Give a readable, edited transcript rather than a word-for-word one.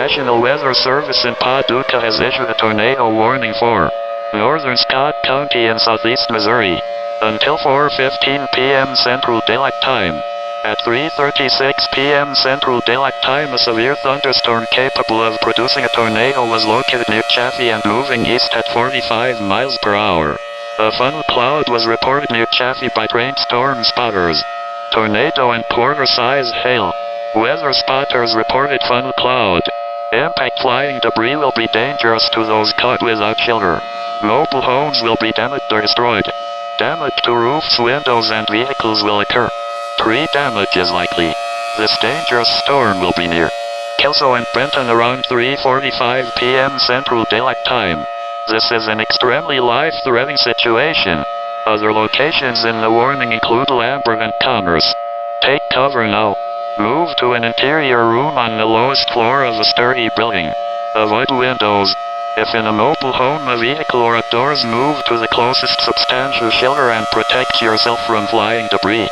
National Weather Service in Paducah has issued a tornado warning for northern Scott County in southeast Missouri until 4:15 p.m. Central Daylight Time. At 3:36 p.m. Central Daylight Time, a severe thunderstorm capable of producing a tornado was located near Chaffee and moving east at 45 miles per hour. A funnel cloud was reported near Chaffee by trained storm spotters. Tornado and quarter-size hail. Weather spotters reported funnel cloud. Impact flying debris will be dangerous to those caught without shelter. Mobile homes will be damaged or destroyed. Damage to roofs, windows, and vehicles will occur. Tree damage is likely. This dangerous storm will be near Kelso and Benton around 3:45 p.m. Central Daylight Time. This is an extremely life-threatening situation. Other locations in the warning include Lambert and Commerce. Take cover now. Move to an interior room on the lowest floor of a sturdy building. Avoid windows. If in a mobile home, a vehicle, or outdoors, move to the closest substantial shelter and protect yourself from flying debris.